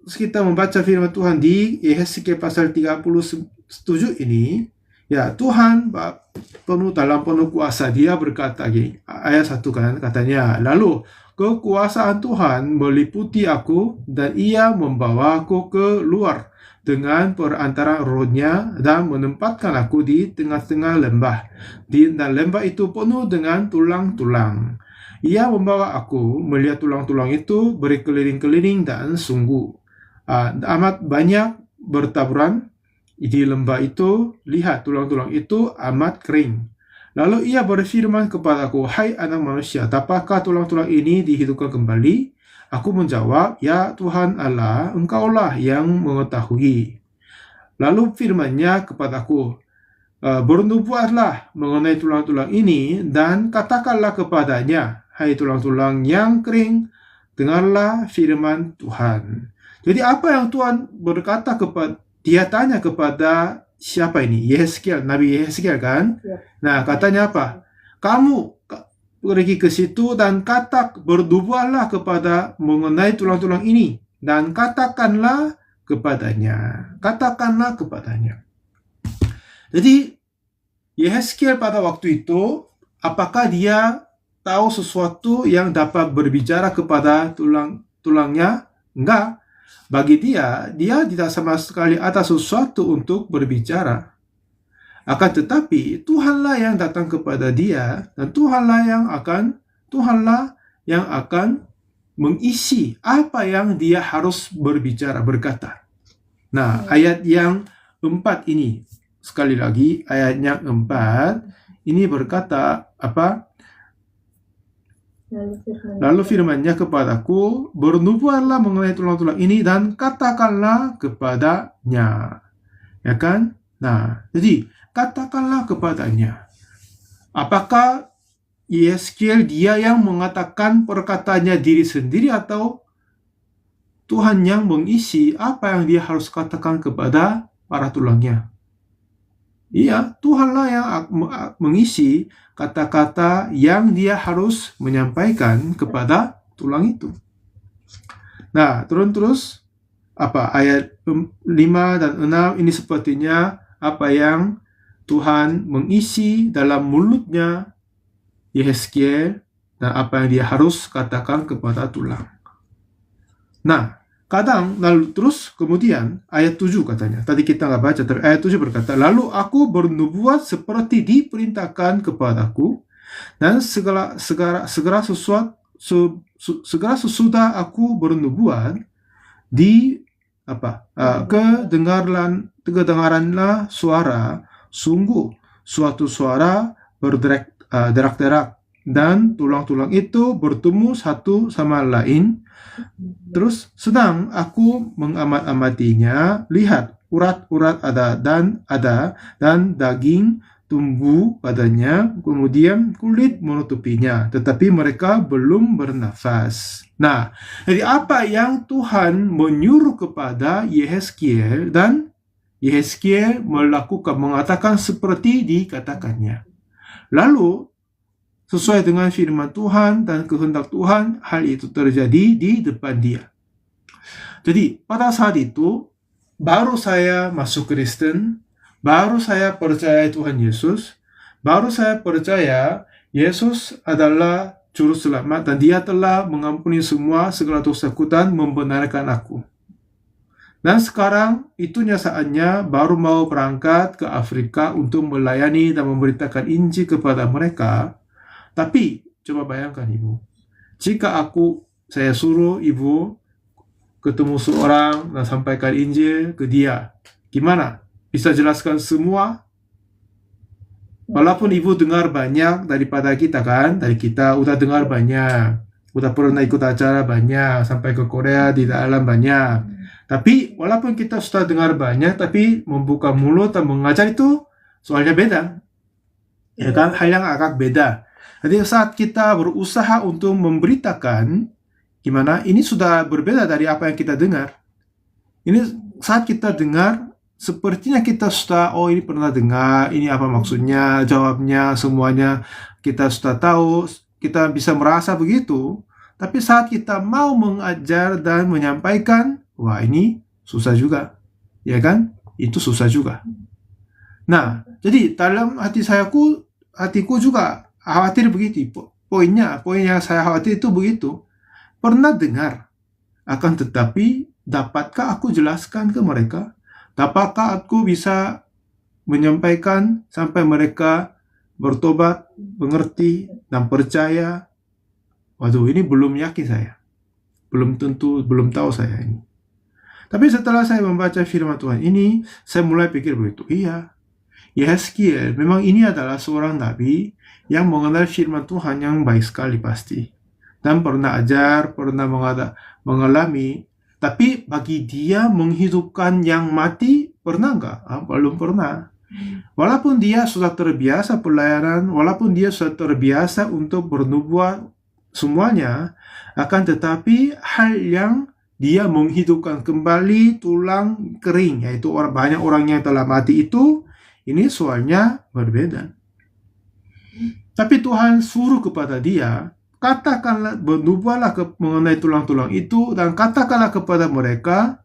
kita membaca firman Tuhan di Yehezkiel pasal 37 ini, ya Tuhan dalam penuh kuasa dia berkata gini, ayat 1 kan, katanya, lalu kekuasaan Tuhan meliputi aku dan ia membawa aku ke luar dengan perantara rohnya dan menempatkan aku di tengah-tengah lembah. Dan lembah itu penuh dengan tulang-tulang. Ia membawa aku melihat tulang-tulang itu berkeliling-keliling dan sungguh amat banyak bertaburan di lembah itu. Lihat, tulang-tulang itu amat kering. Lalu ia berfirman kepadaku, hai anak manusia, dapatkah tulang-tulang ini dihidupkan kembali? Aku menjawab, ya Tuhan Allah, engkaulah yang mengetahui. Lalu firman-Nya kepadaku, bernubuatlah mengenai tulang-tulang ini dan katakanlah kepadanya, hai tulang-tulang yang kering, dengarlah firman Tuhan. Jadi apa yang Tuhan berkata kepada, dia tanya kepada siapa ini? Yehezkiel, Nabi Yehezkiel kan? Ya. Nah, katanya apa? Kamu pergi ke situ dan bernubuatlah kepada mengenai tulang-tulang ini dan katakanlah kepadanya. Katakanlah kepadanya. Jadi Yehezkiel pada waktu itu, apakah dia tahu sesuatu yang dapat berbicara kepada tulangnya? Enggak. Bagi dia tidak sama sekali ada sesuatu untuk berbicara. Akan tetapi Tuhanlah yang datang kepada dia dan Tuhanlah yang akan mengisi apa yang dia harus berkata. Nah, ayat yang 4 ini, sekali lagi ayatnya 4 ini berkata apa? Lalu firman-Nya kepadaku, bernubuatlah mengenai tulang-tulang ini dan katakanlah kepadanya. Ya kan? Nah, jadi katakanlah kepadanya. Apakah Yehezkiel dia yang mengatakan perkataannya diri sendiri atau Tuhan yang mengisi apa yang dia harus katakan kepada para tulangnya? Iya, Tuhanlah yang mengisi kata-kata yang dia harus menyampaikan kepada tulang itu. Nah, terus apa ayat 5 dan 6 ini sepertinya apa yang Tuhan mengisi dalam mulutnya Yehezkiel dan apa yang dia harus katakan kepada tulang. Nah, lalu terus kemudian ayat 7 katanya. Tadi kita nggak baca, tapi ayat 7 berkata, lalu aku bernubuat seperti diperintahkan kepadaku, dan segera sesudah aku bernubuat kedengaranlah suara, sungguh suatu suara berderak-derak, dan tulang-tulang itu bertemu satu sama lain. Terus sedang aku mengamat-amatinya, lihat urat-urat ada dan daging tumbuh padanya, kemudian kulit menutupinya, tetapi mereka belum bernafas. Nah, jadi apa yang Tuhan menyuruh kepada Yehezkiel, dan Yehezkiel mengatakan seperti dikatakannya. Lalu sesuai dengan firman Tuhan dan kehendak Tuhan, hal itu terjadi di depan dia. Jadi pada saat itu baru saya masuk Kristen, baru saya percaya Tuhan Yesus, baru saya percaya Yesus adalah Juru Selamat dan Dia telah mengampuni segala dosaku dan membenarkan aku. Dan sekarang itunya saatnya baru mau berangkat ke Afrika untuk melayani dan memberitakan Injil kepada mereka. Tapi coba bayangkan Ibu, jika saya suruh Ibu ketemu seorang dan sampaikan Injil ke dia, gimana? Bisa jelaskan semua? Walaupun Ibu dengar banyak daripada kita kan, dari kita udah dengar banyak, udah pernah ikut acara banyak, sampai ke Korea di dalam banyak. Tapi walaupun kita sudah dengar banyak, tapi membuka mulut dan mengajar itu soalnya beda. Ya kan? Hal yang agak beda. Jadi saat kita berusaha untuk memberitakan, gimana? Ini sudah berbeda dari apa yang kita dengar. Ini saat kita dengar, sepertinya kita sudah, ini pernah dengar, ini apa maksudnya, jawabnya, semuanya kita sudah tahu, kita bisa merasa begitu. Tapi saat kita mau mengajar dan menyampaikan, wah ini susah juga, ya kan? Itu susah juga. Nah, jadi dalam hatiku juga khawatir begitu. Poin yang saya khawatir itu begitu. Pernah dengar, akan tetapi dapatkah aku jelaskan ke mereka? Dapatkah aku bisa menyampaikan sampai mereka bertobat, mengerti, dan percaya? Waduh, ini belum yakin saya. Belum tahu saya ini. Tapi setelah saya membaca firman Tuhan ini, saya mulai pikir begitu. Iya, Yehezkiel memang ini adalah seorang nabi yang mengenal firman Tuhan yang baik sekali pasti. Dan pernah ajar, pernah mengalami. Tapi bagi dia menghidupkan yang mati, pernah nggak? Belum pernah. Walaupun dia sudah terbiasa pelayanan, walaupun dia sudah terbiasa untuk bernubuat semuanya, akan tetapi hal yang dia menghidupkan kembali tulang kering, yaitu banyak orang yang telah mati itu, ini soalnya berbeda. Tapi Tuhan suruh kepada dia, katakanlah, bernubuatlah mengenai tulang-tulang itu, dan katakanlah kepada mereka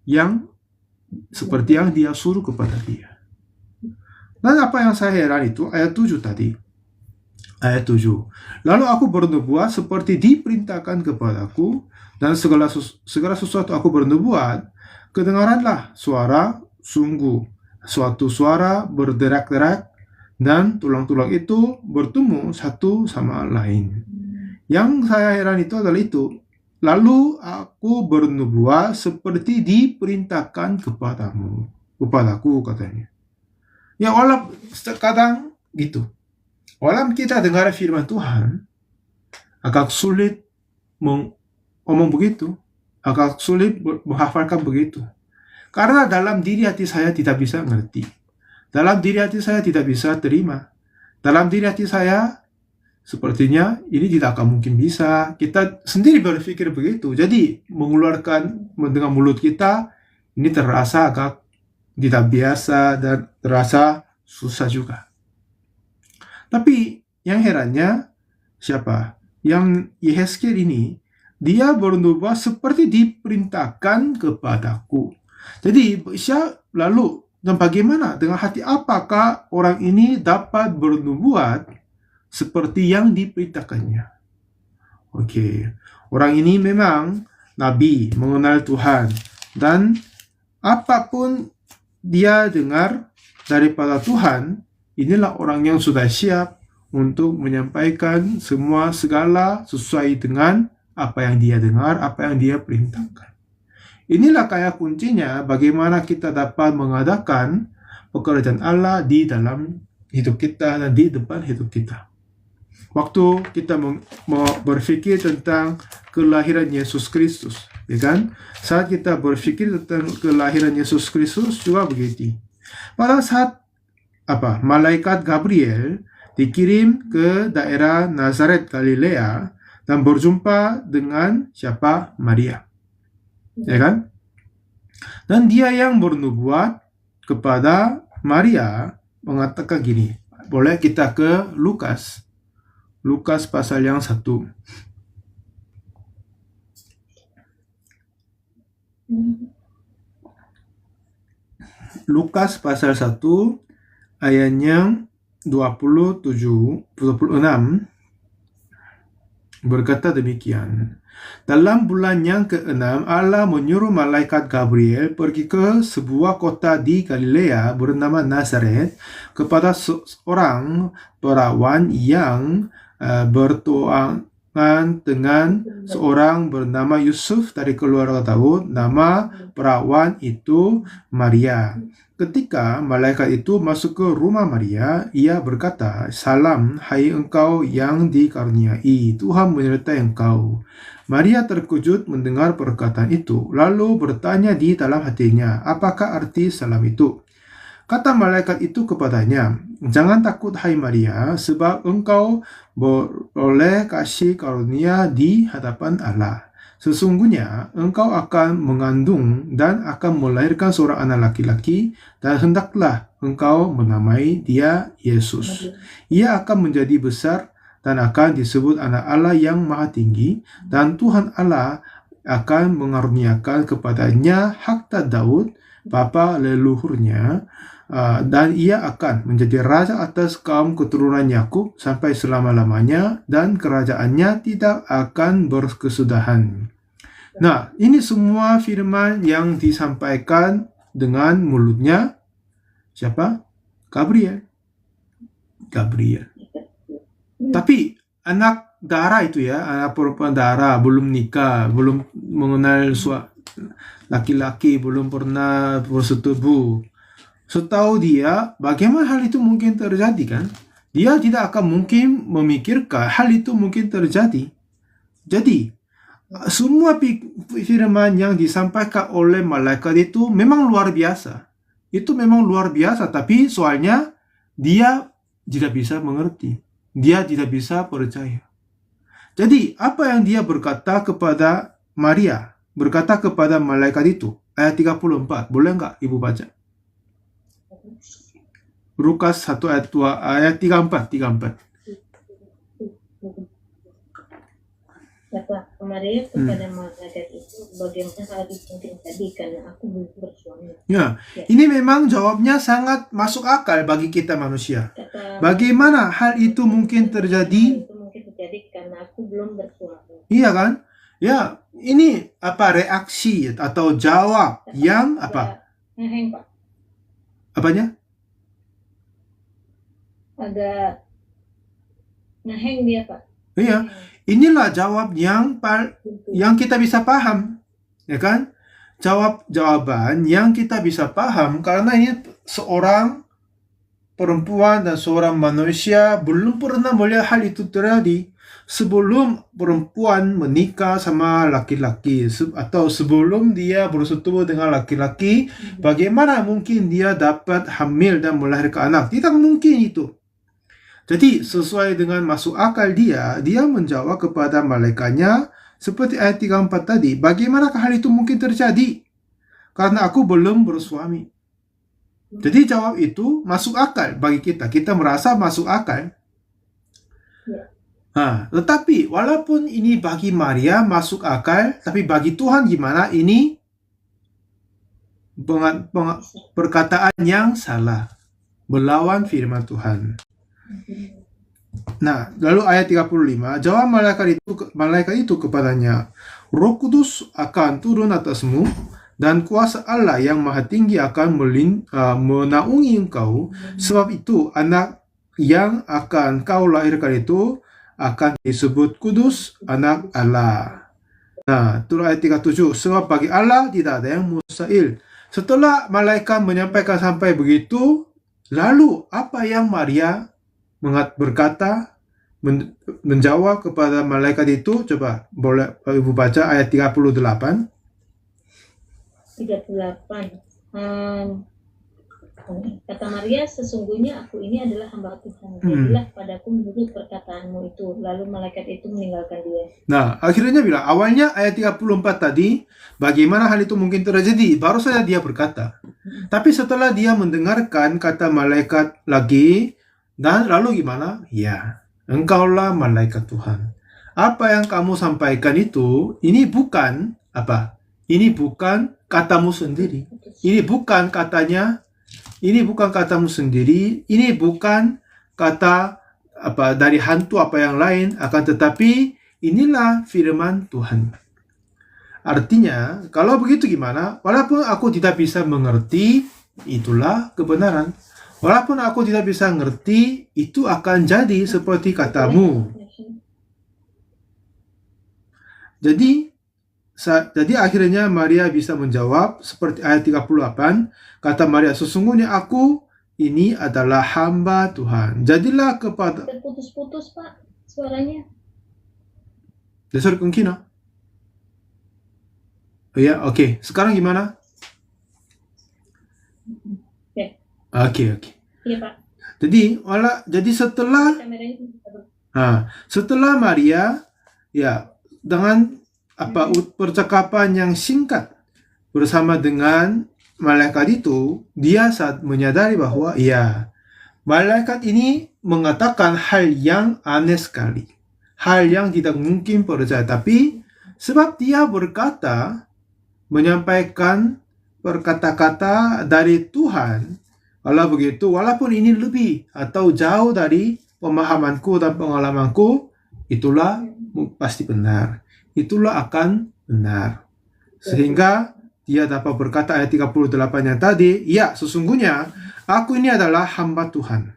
yang seperti yang dia suruh kepada dia. Dan apa yang saya heran itu, ayat 7 tadi. Ayat 7. Lalu aku bernubuat seperti diperintahkan kepadaku, dan segala sesuatu aku bernubuat, kedengaranlah suara sungguh, suatu suara berderak-derak, dan tulang-tulang itu bertemu satu sama lain. Yang saya heran itu adalah itu. Lalu aku bernubuat seperti diperintahkan kepadaku, katanya. Ya, walaupun kadang gitu. Walaupun kita dengar firman Tuhan, agak sulit ngomong begitu, agak sulit menghafalkan begitu. Karena dalam diri hati saya tidak bisa ngerti. Dalam diri hati saya tidak bisa terima. Dalam diri hati saya, sepertinya ini tidak akan mungkin bisa. Kita sendiri berpikir begitu. Jadi, mengeluarkan dengan mulut kita, ini terasa agak tidak biasa dan terasa susah juga. Tapi yang herannya, siapa? Yang Yehezkiel ini, dia bernubuat seperti diperintahkan kepadaku. Jadi, lalu, dan bagaimana dengan hati, apakah orang ini dapat bernubuat seperti yang diperintahkannya? Oke, orang ini memang nabi, mengenal Tuhan, dan apapun dia dengar daripada Tuhan, inilah orang yang sudah siap untuk menyampaikan segala sesuai dengan apa yang dia dengar, apa yang dia perintahkan. Inilah kayak kuncinya bagaimana kita dapat mengadakan pekerjaan Allah di dalam hidup kita dan di depan hidup kita. Waktu kita berpikir tentang kelahiran Yesus Kristus, ya kan? Saat kita berpikir tentang kelahiran Yesus Kristus juga begitu. Pada saat malaikat Gabriel dikirim ke daerah Nazaret Galilea dan berjumpa dengan siapa? Maria, ya kan? Dan dia yang bernubuat kepada Maria mengatakan gini. Boleh kita ke Lukas pasal yang 1. Lukas pasal 1 ayatnya 26 berkata demikian. Dalam bulan yang ke-6, Allah menyuruh malaikat Gabriel pergi ke sebuah kota di Galilea bernama Nazaret kepada seorang perawan yang bertunangan dengan seorang bernama Yusuf dari keluarga Daud. Nama perawan itu Maria. Ketika malaikat itu masuk ke rumah Maria, ia berkata, "Salam, hai engkau yang dikaruniai, Tuhan menyertai engkau." Maria terkejut mendengar perkataan itu, lalu bertanya di dalam hatinya, apakah arti salam itu? Kata malaikat itu kepadanya, "Jangan takut, hai Maria, sebab engkau beroleh kasih karunia di hadapan Allah. Sesungguhnya engkau akan mengandung dan akan melahirkan seorang anak laki-laki, dan hendaklah engkau menamai dia Yesus. Ia akan menjadi besar dan akan disebut anak Allah yang Maha Tinggi, dan Tuhan Allah akan mengaruniakan kepadanya harta Daud, bapa leluhurnya, dan ia akan menjadi raja atas kaum keturunan Yakub sampai selama-lamanya, dan kerajaannya tidak akan berkesudahan. Nah, ini semua firman yang disampaikan dengan mulutnya siapa? Gabriel. Tapi anak darah itu ya, anak perempuan darah, belum nikah, belum mengenal laki-laki, belum pernah bersetubuh. Setahu dia, bagaimana hal itu mungkin terjadi kan? Dia tidak akan mungkin memikirkan hal itu mungkin terjadi. Jadi, semua firman yang disampaikan oleh malaikat itu memang luar biasa. Itu memang luar biasa, tapi soalnya dia tidak bisa mengerti. Dia tidak bisa percaya. Jadi, apa yang dia berkata kepada Maria, berkata kepada malaikat itu? Ayat 34, boleh nggak Ibu baca? Lukas 1 ayat 2, ayat 34. Kata Maria kepada malaikat itu, bagaimana hal itu mungkin terjadi karena aku belum bersuami. Ya, ini memang jawabnya sangat masuk akal bagi kita manusia. Bagaimana hal itu mungkin terjadi? Itu mungkin terjadi karena aku belum bersuami. Iya kan? Ya, ini apa reaksi atau jawab yang apa? Ngeheng, Pak. Apanya? Agak ngeheng dia, Pak. Iya, inilah jawab yang kita bisa paham, ya kan? Jawaban yang kita bisa paham karena ini seorang perempuan dan seorang manusia belum pernah melihat hal itu terjadi. Sebelum perempuan menikah sama laki-laki atau sebelum dia bersetubuh dengan laki-laki, bagaimana mungkin dia dapat hamil dan melahirkan anak? Tidak mungkin itu. Jadi sesuai dengan masuk akal dia menjawab kepada malaikatnya seperti ayat 34 tadi, bagaimanakah hal itu mungkin terjadi? Karena aku belum bersuami. Jadi jawab itu masuk akal bagi kita. Kita merasa masuk akal. Tetapi walaupun ini bagi Maria masuk akal, tapi bagi Tuhan gimana? Ini perkataan yang salah, melawan firman Tuhan. Nah, lalu ayat 35, jawab malaikat itu kepadanya, Roh Kudus akan turun atasmu, dan kuasa Allah yang Maha Tinggi akan menaungi engkau, sebab itu anak yang akan kau lahirkan itu akan disebut kudus, anak Allah. Nah, turut ayat 37, sebab bagi Allah tidak ada yang mustahil. Setelah malaikat menyampaikan sampai begitu, lalu apa yang Maria berkata, menjawab kepada malaikat itu? Coba boleh Ibu baca ayat 38. Kata Maria, sesungguhnya aku ini adalah hamba Tuhan. Jadilah padaku menurut perkataanmu itu. Lalu malaikat itu meninggalkan dia. Nah, akhirnya bilang, awalnya ayat 34 tadi, bagaimana hal itu mungkin terjadi? Baru saja dia berkata. Tapi setelah dia mendengarkan kata malaikat lagi, dan lalu gimana? Ya, engkaulah malaikat Tuhan. Apa yang kamu sampaikan itu, ini bukan apa? Ini bukan katamu sendiri. Ini bukan katanya. Ini bukan katamu sendiri, ini bukan kata apa dari hantu apa yang lain, akan tetapi inilah firman Tuhan. Artinya, kalau begitu gimana? Walaupun aku tidak bisa mengerti, itulah kebenaran. Walaupun aku tidak bisa mengerti, itu akan jadi seperti katamu. Jadi akhirnya Maria bisa menjawab seperti ayat 38. Kata Maria, sesungguhnya aku ini adalah hamba Tuhan. Jadilah kepada... Terputus-putus, Pak, suaranya. Dasar kengkina. Oh ya, oke. Sekarang gimana? Oke. Iya, Pak. Jadi setelah Maria ya dengan percakapan yang singkat bersama dengan malaikat itu, dia saat menyadari bahwa ya, malaikat ini mengatakan hal yang aneh sekali, hal yang tidak mungkin percaya, tapi Sebab dia berkata, menyampaikan perkata-kata dari Tuhan. Kalau begitu, walaupun ini lebih atau jauh dari pemahamanku dan pengalamanku, itulah pasti benar. Itulah akan benar. Sehingga dia dapat berkata ayat 38 yang tadi, ya sesungguhnya aku ini adalah hamba Tuhan.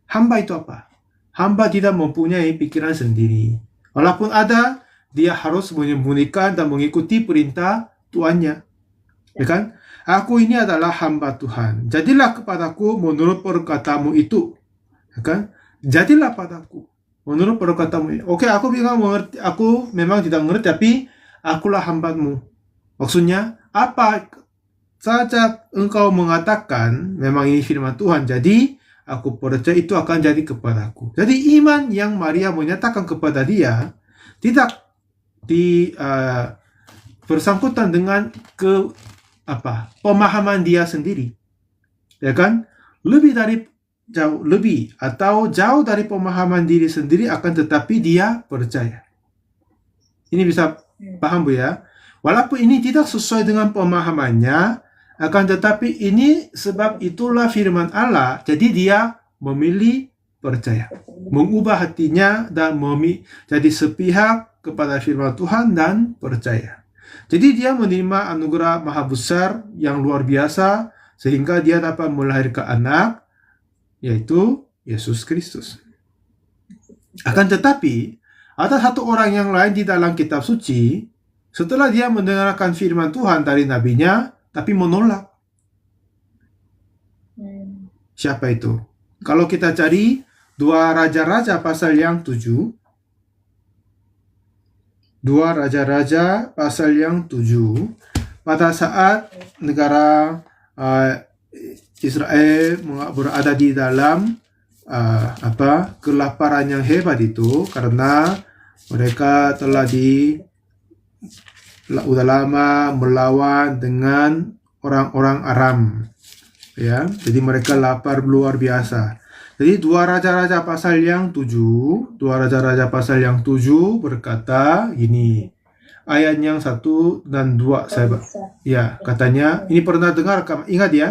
Hamba itu apa? Hamba tidak mempunyai pikiran sendiri. Walaupun ada, dia harus menyembunyikan dan mengikuti perintah tuannya. Ya kan? Aku ini adalah hamba Tuhan. Jadilah kepadaku menurut perkatamu itu. Ya kan? Jadilah padaku menurut perkatamu. Oke, aku memang tidak mengerti, tapi akulah hambamu. Maksudnya, apa saja engkau mengatakan, memang ini firman Tuhan. Jadi, aku percaya itu akan jadi kepadaku. Jadi, iman yang Maria menyatakan kepada dia tidak bersangkutan dengan pemahaman dia sendiri, ya kan? Jauh dari pemahaman diri sendiri, akan tetapi dia percaya. Ini bisa paham, Bu, ya? Walaupun ini tidak sesuai dengan pemahamannya, akan tetapi ini sebab itulah firman Allah, jadi dia memilih percaya, mengubah hatinya dan jadi sepihak kepada firman Tuhan dan percaya. Jadi dia menerima anugerah maha besar yang luar biasa, sehingga dia dapat melahirkan anak, yaitu Yesus Kristus. Akan tetapi, ada satu orang yang lain di dalam kitab suci, setelah dia mendengarkan firman Tuhan dari nabinya, tapi menolak. Siapa itu? Kalau kita cari 2 Raja-Raja pasal yang 7, 2 Raja-Raja pasal yang 7, pada saat negara Israel berada di dalam kelaparan yang hebat itu, karena mereka telah udah lama melawan dengan orang-orang Aram, ya. Jadi mereka lapar luar biasa. Jadi 2 Raja-Raja pasal yang 7, 2 Raja-Raja pasal yang 7 berkata gini, ayat yang 1 dan 2, ya, katanya, ini pernah dengar, ingat ya?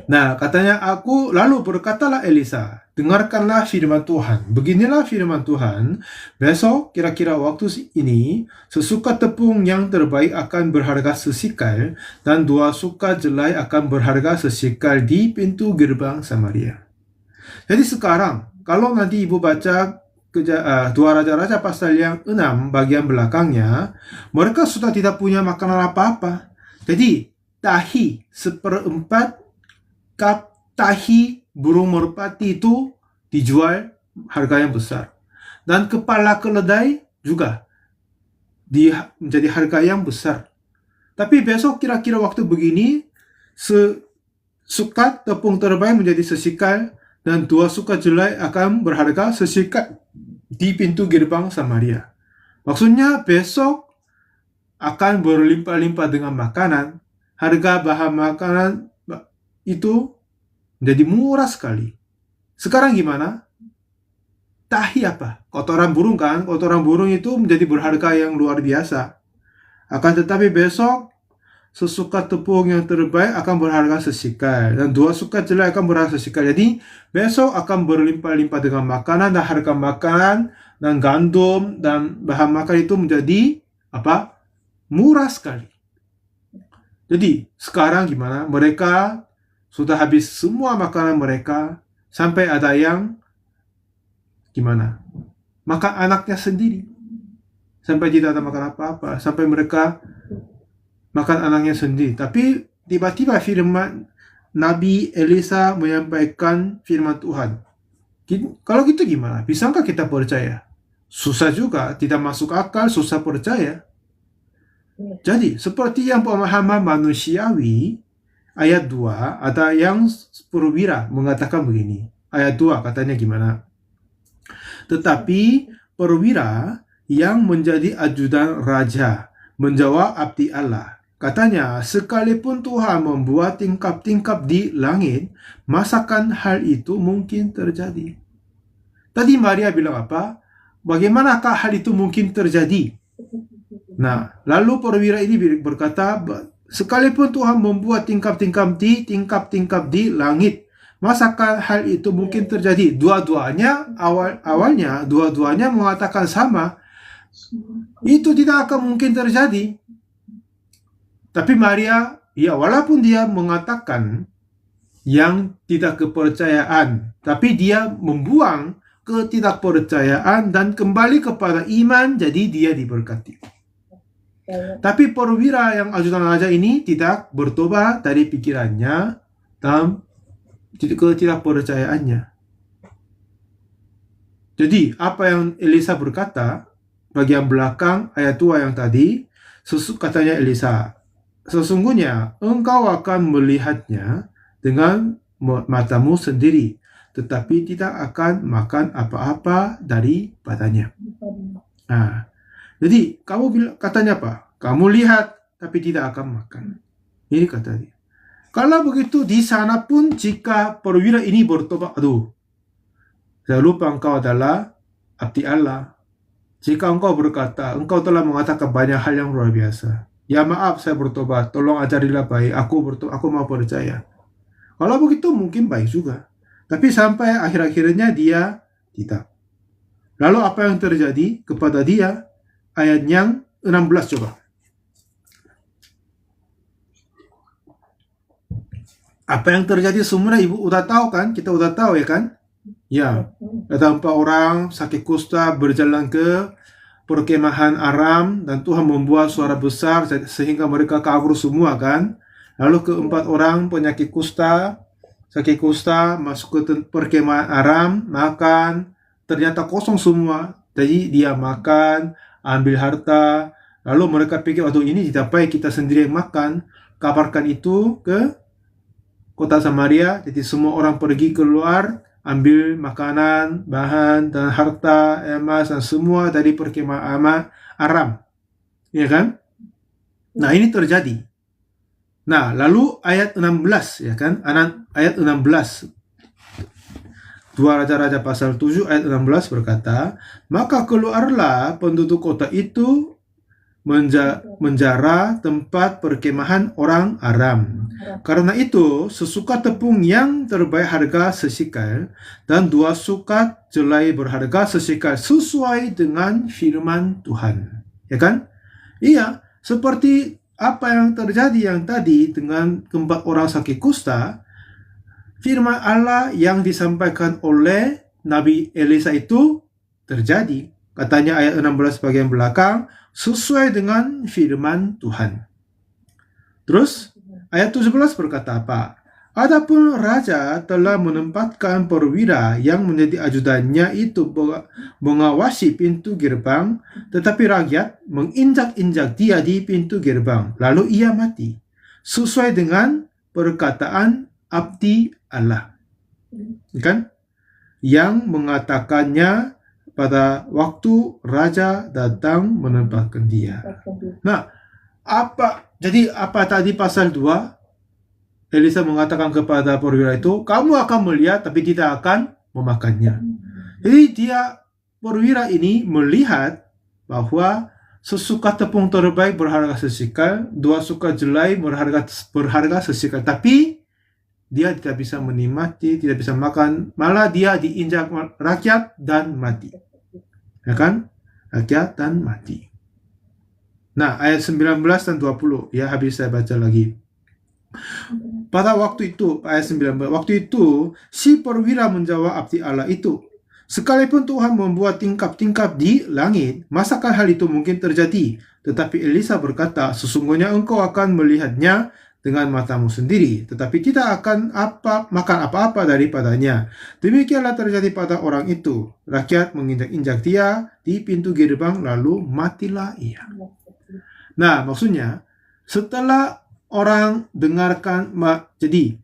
Nah, katanya, lalu berkatalah Elisa, dengarkanlah firman Tuhan. Beginilah firman Tuhan, besok kira-kira waktu ini, sesuka tepung yang terbaik akan berharga sesikal, dan 2 suka jelai akan berharga sesikal di pintu gerbang Samaria. Jadi sekarang, kalau nanti ibu baca 2 Raja-Raja pasal yang 6 bagian belakangnya, mereka sudah tidak punya makanan apa-apa. Jadi, tahi 1/4 cup tahi burung merpati itu dijual harga yang besar. Dan kepala keledai juga menjadi harga yang besar. Tapi besok kira-kira waktu begini, sesukat tepung terbaik menjadi sesikal, dan 2 sukat jelai akan berharga sesikal di pintu gerbang Samaria. Maksudnya besok akan berlimpah-limpah dengan makanan. Harga bahan makanan itu menjadi murah sekali. Sekarang gimana? Tahi apa? Kotoran burung kan? Kotoran burung itu menjadi berharga yang luar biasa. Akan tetapi besok, sesukat tepung yang terbaik akan berharga sesikal, dan 2 sukat jelai akan berharga sesikal. Jadi besok akan berlimpah-limpah dengan makanan, dan harga makanan dan gandum dan bahan makan itu menjadi murah sekali. Jadi sekarang gimana? Mereka sudah habis semua makanan mereka, sampai ada yang gimana? Makan anaknya sendiri. Sampai tidak ada makan apa-apa, sampai mereka makan anaknya sendiri. Tapi tiba-tiba firman Nabi Elisa menyampaikan firman Tuhan. Kalau gitu gimana? Bisakah kita percaya? Susah juga, tidak masuk akal, susah percaya. Jadi, seperti yang pemahaman manusiawi, ayat 2, ada yang perwira mengatakan begini. Ayat 2 katanya gimana? Tetapi perwira yang menjadi ajudan raja menjawab abdi Allah. Katanya, sekalipun Tuhan membuat tingkap-tingkap di langit, masakan hal itu mungkin terjadi? Tadi Maria bilang apa? Bagaimanakah hal itu mungkin terjadi? Nah, lalu perwira ini berkata, sekalipun Tuhan membuat tingkap-tingkap di langit, masakah hal itu mungkin terjadi? Dua-duanya awalnya dua-duanya mengatakan sama, itu tidak akan mungkin terjadi. Tapi Maria, ya walaupun dia mengatakan yang tidak kepercayaan, tapi dia membuang ketidakpercayaan dan kembali kepada iman, jadi dia diberkati. Tapi perwira yang ajudan raja ini tidak bertobat dari pikirannya dan ketidakpercayaannya. Jadi apa yang Elisa berkata bagian belakang ayat 2 yang tadi, katanya Elisa, sesungguhnya engkau akan melihatnya dengan matamu sendiri, tetapi tidak akan makan apa-apa daripadanya. Nah, jadi kamu katanya apa? Kamu lihat tapi tidak akan makan. Ini kata dia. Kalau begitu di sana pun jika perwira ini bertobat, saya lupa engkau adalah abdi Allah. Jika engkau berkata, engkau telah mengatakan banyak hal yang luar biasa. Ya maaf, saya bertobat. Tolong ajarilah baik. Aku mau percaya. Kalau begitu mungkin baik juga. Tapi sampai akhir-akhirnya dia tidak. Lalu apa yang terjadi kepada dia? Ayat yang 16 coba. Apa yang terjadi semuanya ibu udah tahu kan? Kita udah tahu ya kan? Ya, ada 4 orang sakit kusta berjalan ke perkemahan Aram dan Tuhan membuat suara besar sehingga mereka kabur semua kan? Lalu keempat orang penyakit kusta, sakit kusta masuk ke perkemahan Aram, makan, ternyata kosong semua. Jadi dia makan, ambil harta, lalu mereka pikir, aduh ini tidak baik kita sendiri yang makan. Kabarkan itu ke kota Samaria, jadi semua orang pergi keluar, ambil makanan, bahan, dan harta, emas, dan semua dari perkemahan Aram. Ya kan? Nah, ini terjadi. Nah, lalu ayat 16, ya kan? Ayat 16. 2 Raja-Raja pasal 7 ayat 16 berkata, maka keluarlah penduduk kota itu menjara tempat perkemahan orang Aram. Karena itu, sesukat tepung yang terbaik harga sesikal, dan 2 sukat jelai berharga sesikal, sesuai dengan firman Tuhan. Ya kan? Iya, seperti apa yang terjadi yang tadi dengan keempat orang sakit kusta, firman Allah yang disampaikan oleh Nabi Elisa itu terjadi. Katanya ayat 16 bagian belakang, sesuai dengan firman Tuhan. Terus, ayat 17 berkata apa? Adapun raja telah menempatkan perwira yang menjadi ajudannya itu mengawasi pintu gerbang, tetapi rakyat menginjak-injak dia di pintu gerbang, lalu ia mati, sesuai dengan perkataan abdi Allah. Kan? Yang mengatakannya pada waktu raja datang menempatkan dia. Nah, jadi apa tadi pasal 2? Elisa mengatakan kepada perwira itu, kamu akan melihat tapi tidak akan memakannya. Jadi perwira ini melihat bahwa sesukat tepung terbaik berharga sesikal, 2 sukat jelai berharga sesikal, tapi dia tidak bisa menikmati, tidak bisa makan, malah dia diinjak rakyat dan mati. Ya kan? Rakyat dan mati. Nah, ayat 19 dan 20, ya habis saya baca lagi. Pada waktu itu, ayat 19, waktu itu si perwira menjawab abdi Allah itu, sekalipun Tuhan membuat tingkap-tingkap di langit, masakah hal itu mungkin terjadi? Tetapi Elisa berkata, sesungguhnya engkau akan melihatnya dengan matamu sendiri, tetapi tidak akan makan apa-apa daripadanya. Demikianlah terjadi pada orang itu. Rakyat menginjak-injak dia di pintu gerbang, lalu matilah ia. Nah, maksudnya, setelah orang dengarkan, jadi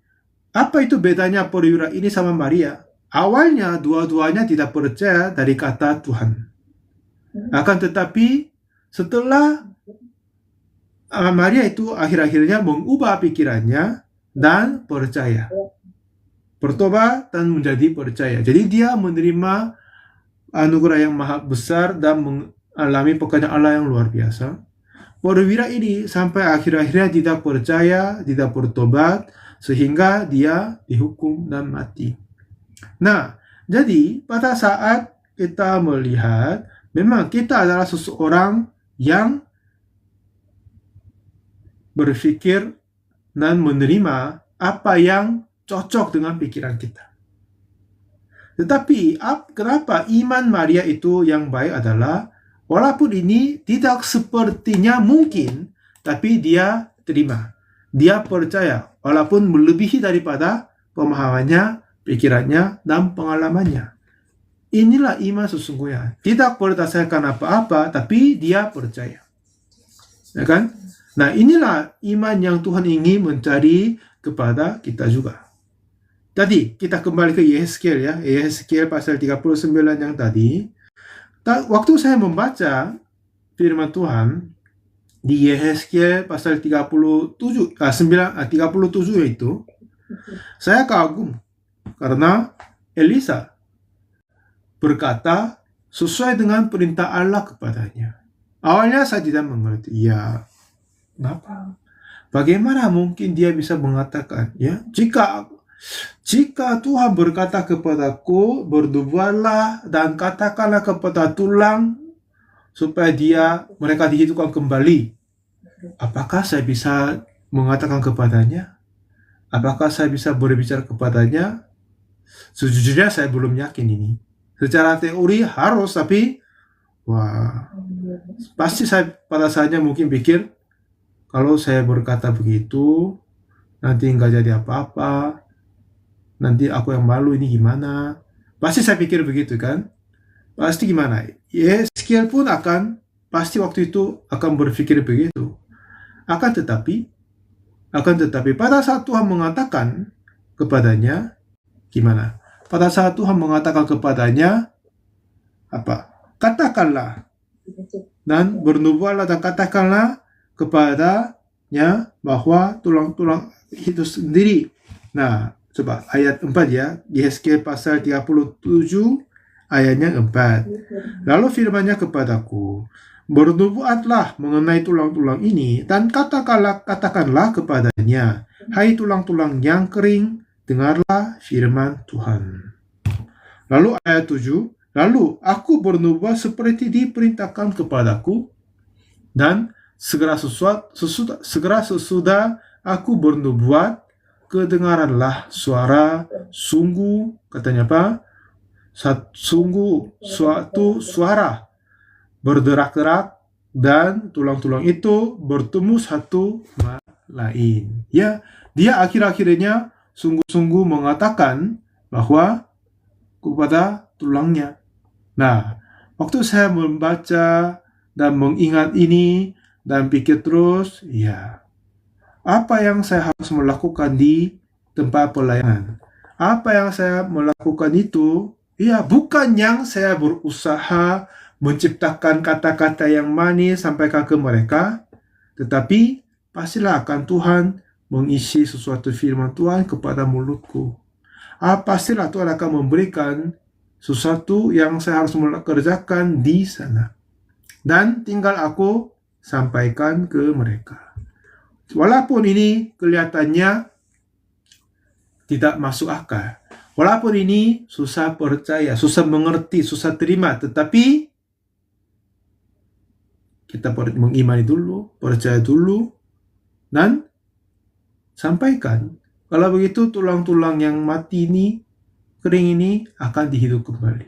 apa itu bedanya perwira ini sama Maria? Awalnya dua-duanya tidak percaya dari kata Tuhan. Akan tetapi setelah Maria itu akhir-akhirnya mengubah pikirannya dan percaya. Bertobat dan menjadi percaya. Jadi dia menerima anugerah yang maha besar dan alami pekerjaan Allah yang luar biasa. Perwira ini sampai akhir-akhirnya tidak percaya, tidak bertobat, sehingga dia dihukum dan mati. Nah, jadi pada saat kita melihat, memang kita adalah seseorang yang berpikir dan menerima apa yang cocok dengan pikiran kita. Tetapi kenapa iman Maria itu yang baik adalah, walaupun ini tidak sepertinya mungkin, tapi dia terima. Dia percaya, walaupun melebihi daripada pemahamannya, pikirannya, dan pengalamannya. Inilah iman sesungguhnya. Tidak berdasarkan apa-apa, tapi dia percaya. Ya kan? Nah, inilah iman yang Tuhan ingin mencari kepada kita juga. Tadi kita kembali ke Yehezkiel ya, Yehezkiel pasal 39 yang tadi. Waktu saya membaca firman Tuhan di Yehezkiel pasal 37 itu, saya kagum karena Elisa berkata sesuai dengan perintah Allah kepadanya. Awalnya saya tidak mengerti. Ya, kenapa? Bagaimana mungkin dia bisa mengatakan, ya, jika Tuhan berkata kepadaku, berdoalah dan katakanlah kepada tulang supaya mereka dihidupkan kembali. Apakah saya bisa mengatakan kepadanya? Apakah saya bisa berbicara kepadanya? Sejujurnya saya belum yakin ini. Secara teori harus, tapi pasti saya pada saatnya mungkin pikir, kalau saya berkata begitu, nanti nggak jadi apa-apa. Nanti aku yang malu, ini gimana? Pasti saya pikir begitu kan? Pasti gimana? Yehezkiel pun pasti waktu itu akan berpikir begitu. Akan tetapi pada saat Tuhan mengatakan kepadanya, gimana? Pada saat Tuhan mengatakan kepadanya, apa? Katakanlah dan bernubuatlah dan katakanlah kepadanya bahwa tulang-tulang itu sendiri. Nah, coba ayat 4 ya, Yehezkiel pasal 37 ayatnya 4. Lalu firman-Nya kepadaku, bernubuatlah mengenai tulang-tulang ini dan katakanlah kepadanya, hai tulang-tulang yang kering, dengarlah firman Tuhan. Lalu ayat 7, lalu aku bernubuat seperti diperintahkan kepadaku, dan segera sesudah aku bernubuat, kedengaranlah suara, sungguh, katanya apa? Sungguh suatu suara berderak-derak, dan tulang-tulang itu bertemu satu sama lain. Ya, dia akhir-akhirnya sungguh-sungguh mengatakan bahwa kepada tulangnya. Nah, waktu saya membaca dan mengingat ini dan pikir terus, ya, apa yang saya harus melakukan di tempat pelayanan? Apa yang saya melakukan itu, ya, bukan yang saya berusaha menciptakan kata-kata yang manis sampaikan ke mereka, tetapi pastilah akan Tuhan mengisi sesuatu firman Tuhan kepada mulutku. Pastilah Tuhan akan memberikan sesuatu yang saya harus kerjakan di sana. Dan tinggal aku sampaikan ke mereka. Walaupun ini kelihatannya tidak masuk akal, walaupun ini susah percaya, susah mengerti, susah terima, tetapi kita mengimani dulu, percaya dulu, dan sampaikan. Kalau begitu tulang-tulang yang mati ini, kering ini akan dihidup kembali.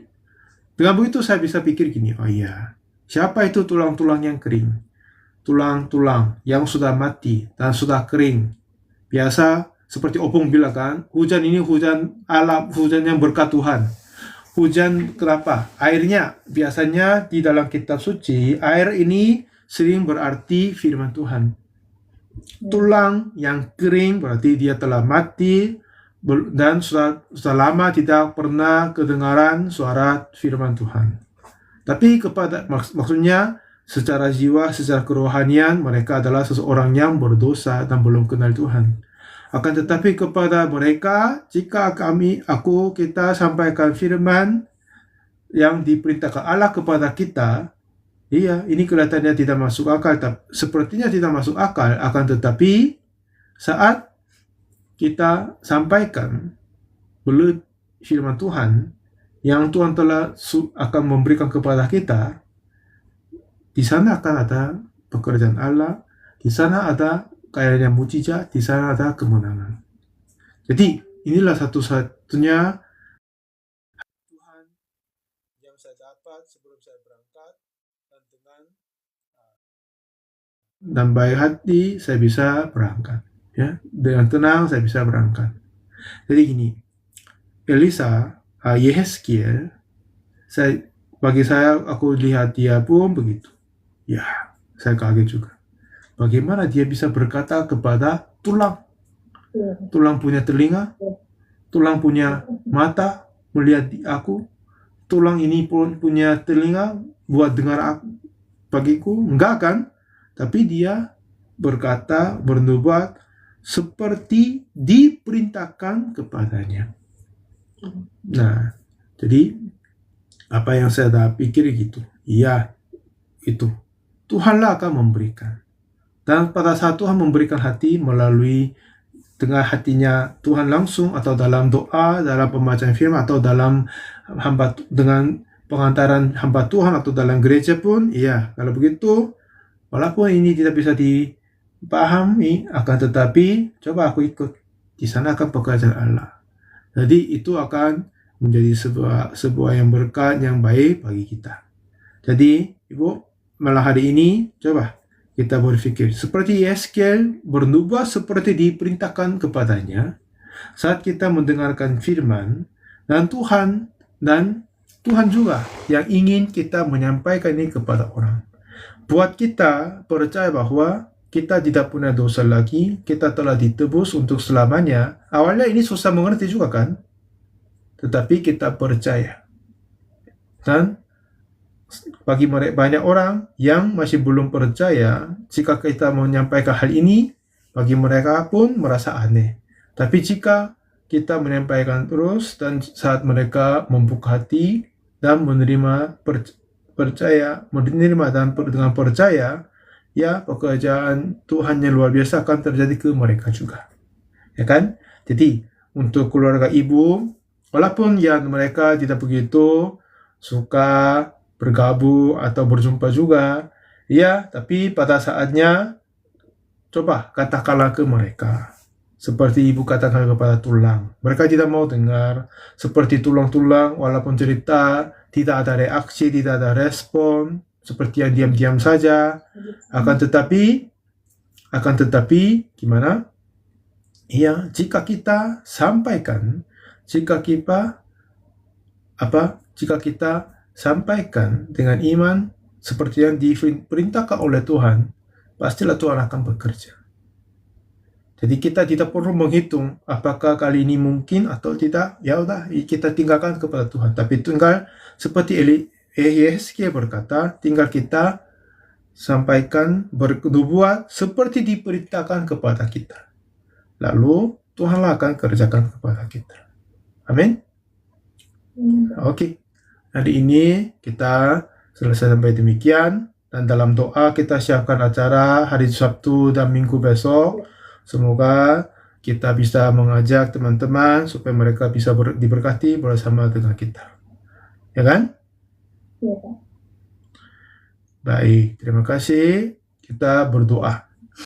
Dengan begitu saya bisa pikir gini, oh iya, siapa itu tulang-tulang yang kering? Tulang-tulang yang sudah mati dan sudah kering. Biasa seperti Opung bilang kan, hujan ini hujan alam, hujan yang berkat Tuhan. Hujan kenapa? Airnya biasanya di dalam kitab suci, air ini sering berarti firman Tuhan. Tulang yang kering berarti dia telah mati dan sudah lama tidak pernah kedengaran suara firman Tuhan. Tapi maksudnya secara jiwa, secara kerohanian, mereka adalah seseorang yang berdosa dan belum kenal Tuhan. Akan tetapi kepada mereka, jika kita sampaikan firman yang diperintahkan Allah kepada kita, Iya, ini kelihatannya tidak masuk akal, sepertinya tidak masuk akal, akan tetapi saat kita sampaikan melalui firman Tuhan yang Tuhan telah akan memberikan kepada kita, di sana akan ada pekerjaan Allah, di sana ada kayaknya mujizat, di sana ada kemenangan. Jadi inilah satu-satunya Tuhan yang saya dapat sebelum saya berangkat, dan baik hati saya bisa berangkat, ya, dengan tenang saya bisa berangkat. Jadi gini, Elisa, Yehezkiel, bagi saya aku lihat dia pun begitu. Ya, saya kaget juga. Bagaimana dia bisa berkata kepada tulang? Tulang punya telinga, tulang punya mata melihat aku, tulang ini pun punya telinga buat dengar aku, bagiku, enggak kan? Tapi dia berkata, bernubuat seperti diperintahkan kepadanya. Nah, jadi apa yang saya pikir gitu, iya, itu Tuhanlah akan memberikan. Dan pada saat Tuhan memberikan hati melalui tengah hatinya Tuhan langsung, atau dalam doa, dalam pembacaan firman, atau dalam dengan pengantaran hamba Tuhan, atau dalam gereja pun, iya, kalau begitu, walaupun ini tidak bisa dipahami, akan tetapi coba aku ikut, di sana akan pekerjaan Allah. Jadi itu akan menjadi sebuah yang berkat yang baik bagi kita. Jadi Ibu, malam hari ini coba kita berpikir seperti Yehezkiel bernubuat seperti diperintahkan kepadanya saat kita mendengarkan firman, dan Tuhan juga yang ingin kita menyampaikan ini kepada orang. Buat kita percaya bahwa kita tidak punya dosa lagi, kita telah ditebus untuk selamanya. Awalnya ini susah mengerti juga kan? Tetapi kita percaya. Dan bagi banyak orang yang masih belum percaya, jika kita menyampaikan hal ini, bagi mereka pun merasa aneh. Tapi jika kita menyampaikan terus, dan saat mereka membuka hati dan menerima dan dengan percaya, ya, pekerjaan Tuhan yang luar biasa akan terjadi ke mereka juga. Ya kan? Jadi, untuk keluarga Ibu, walaupun ya mereka tidak begitu suka bergabung atau berjumpa juga, ya, tapi pada saatnya coba katakanlah ke mereka seperti Ibu katakan kepada tulang. Mereka tidak mau dengar, seperti tulang-tulang, walaupun cerita tidak ada reaksi, tidak ada respon, seperti yang diam-diam saja. Akan tetapi gimana? Iya, jika kita sampaikan, jika kita sampaikan dengan iman seperti yang diperintahkan oleh Tuhan, pastilah Tuhan akan bekerja. Jadi kita tidak perlu menghitung apakah kali ini mungkin atau tidak. Ya udah, kita tinggalkan kepada Tuhan. Tapi tinggal seperti Yehezkiel berkata, tinggal kita sampaikan, bernubuat seperti diperintahkan kepada kita. Lalu Tuhanlah akan kerjakan kepada kita. Amin. Oke. Hari ini kita selesai sampai demikian, dan dalam doa kita siapkan acara hari Sabtu dan Minggu besok. Semoga kita bisa mengajak teman-teman supaya mereka bisa diberkati bersama dengan kita. Ya kan? Iya, Pak. Baik, terima kasih. Kita berdoa.